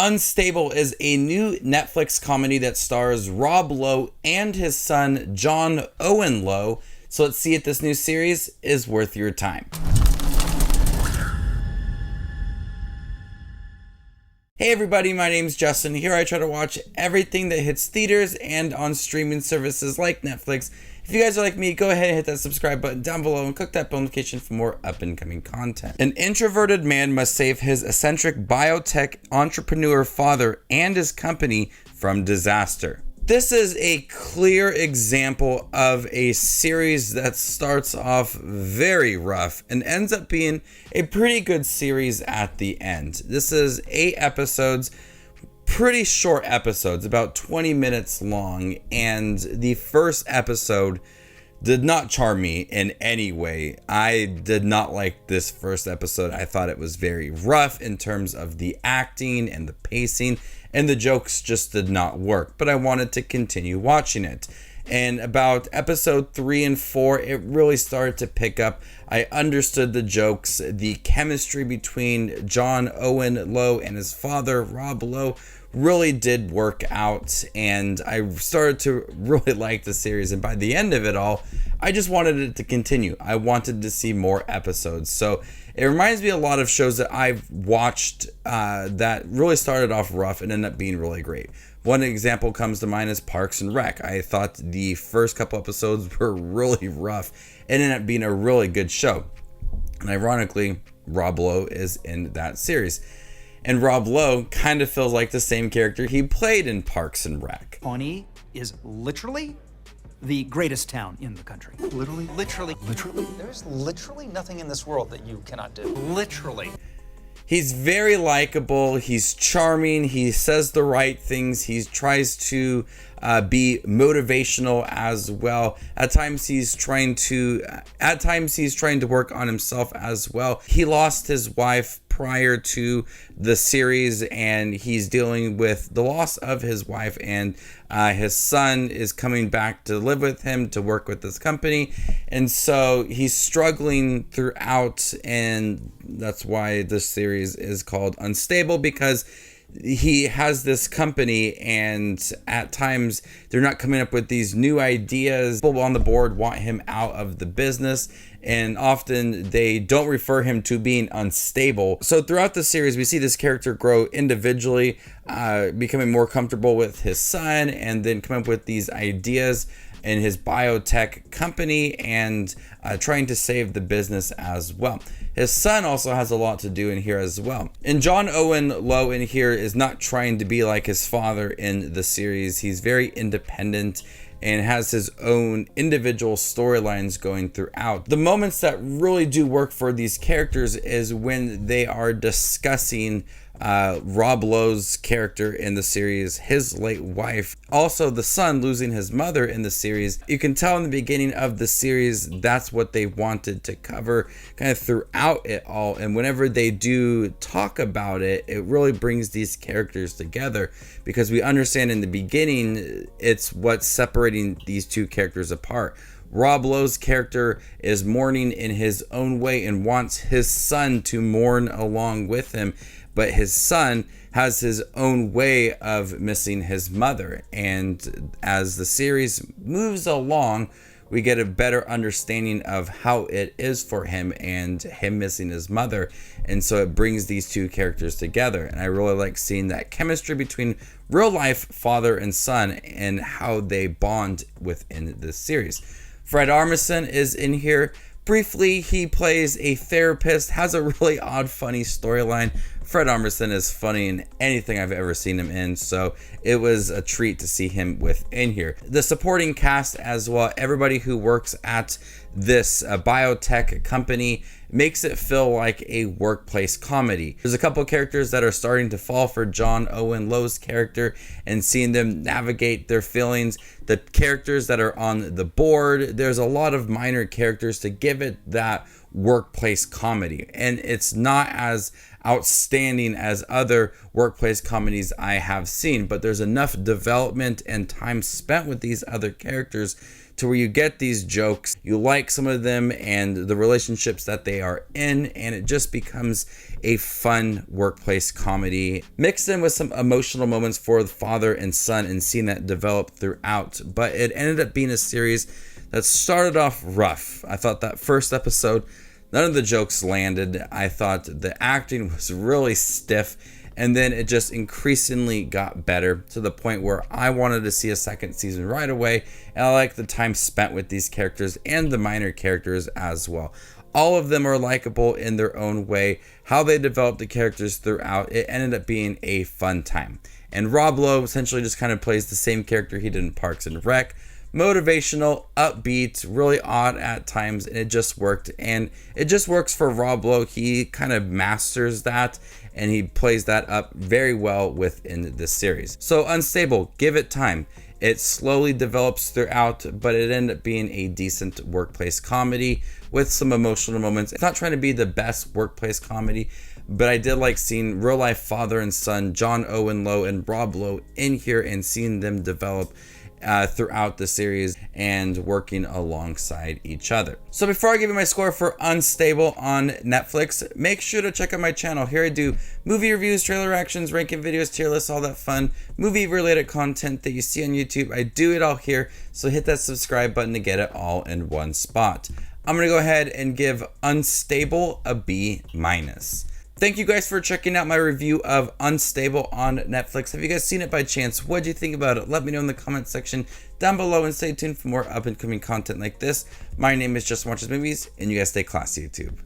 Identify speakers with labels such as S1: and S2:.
S1: Unstable is a new Netflix comedy that stars Rob Lowe and his son, Owen Lowe. So let's see if this new series is worth your time. Hey everybody, my name's Justin. Here I try to watch everything that hits theaters and on streaming services like Netflix. If you guys are like me, go ahead and hit that subscribe button down below and click that bell notification for more up and coming content. An introverted man must save his eccentric biotech entrepreneur father and his company from disaster. This is a clear example of a series that starts off very rough and ends up being a pretty good series at the end. This is 8 episodes, pretty short episodes, about 20 minutes long, and the first episode did not charm me in any way. I did not like this first episode. I thought it was very rough in terms of the acting and the pacing, and the jokes just did not work, but I wanted to continue watching it. And about episode 3 and 4, it really started to pick up. I understood the jokes. The chemistry between Owen Lowe and his father, Rob Lowe, really did work out, and I started to really like the series. And by the end of it all, I just wanted it to continue. I wanted to see more episodes. So it reminds me a lot of shows that I've watched that really started off rough and ended up being really great. One example comes to mind is Parks and Rec. I thought the first couple episodes were really rough and ended up being a really good show. And ironically, Rob Lowe is in that series. And Rob Lowe kind of feels like the same character he played in Parks and Rec.
S2: Pawnee is literally the greatest town in the country. Literally.
S3: There's literally nothing in this world that you cannot do.
S2: Literally.
S1: He's very likable. He's charming. He says the right things. He tries to be motivational as well. At times he's trying to work on himself as well. He lost his wife prior to the series, and he's dealing with the loss of his wife, and his son is coming back to live with him to work with this company, and so he's struggling throughout, and that's why this series is called Unstable, because he has this company, and at times they're not coming up with these new ideas. People on the board want him out of the business, and often they don't refer him to being unstable. So throughout the series, we see this character grow individually, becoming more comfortable with his son, and then come up with these ideas in his biotech company, and trying to save the business as well. His son also has a lot to do in here as well. And Owen Lowe in here is not trying to be like his father in the series. He's very independent and has his own individual storylines going throughout. The moments that really do work for these characters is when they are discussing Rob Lowe's character in the series, his late wife, also the son losing his mother in the series. You can tell in the beginning of the series that's what they wanted to cover kind of throughout it all, and whenever they do talk about it, it really brings these characters together, because we understand in the beginning it's what's separating these two characters apart. Rob Lowe's character is mourning in his own way and wants his son to mourn along with him, but his son has his own way of missing his mother. And as the series moves along, we get a better understanding of how it is for him and him missing his mother. And so it brings these two characters together. And I really like seeing that chemistry between real life father and son and how they bond within this series. Fred Armisen is in here. Briefly, he plays a therapist, has a really odd, funny storyline. Fred Armisen is funny in anything I've ever seen him in, so it was a treat to see him within here. The supporting cast as well, everybody who works at this biotech company, makes it feel like a workplace comedy. There's a couple characters that are starting to fall for Owen Lowe's character and seeing them navigate their feelings. The characters that are on the board, there's a lot of minor characters to give it that workplace comedy, and it's not as outstanding as other workplace comedies I have seen, but there's enough development and time spent with these other characters to where you get these jokes, you like some of them and the relationships that they are in, and it just becomes a fun workplace comedy mixed in with some emotional moments for the father and son and seeing that develop throughout. But it ended up being a series that started off rough. I thought that first episode, none of the jokes landed. I thought the acting was really stiff, and then it just increasingly got better to the point where I wanted to see a second season right away, and I like the time spent with these characters and the minor characters as well. All of them are likable in their own way. How they developed the characters throughout, it ended up being a fun time. And Rob Lowe essentially just kind of plays the same character he did in Parks and Rec. Motivational, upbeat, really odd at times, and it just worked. And it just works for Rob Lowe. He kind of masters that, and he plays that up very well within this series. So Unstable, give it time. It slowly develops throughout, but it ended up being a decent workplace comedy with some emotional moments. It's not trying to be the best workplace comedy, but I did like seeing real life father and son, John Owen Lowe and Rob Lowe, in here and seeing them develop throughout the series and working alongside each other. So before I give you my score for Unstable on Netflix, make sure to check out my channel. Here I do movie reviews, trailer reactions, ranking videos, tier lists, all that fun movie related content that you see on YouTube. I do it all here, so hit that subscribe button to get it all in one spot. I'm gonna go ahead and give Unstable a B-. Thank you guys for checking out my review of Unstable on Netflix. Have you guys seen it by chance? What do you think about it? Let me know in the comment section down below, and stay tuned for more up and coming content like this. My name is Just Watches Movies, and you guys stay classy, YouTube.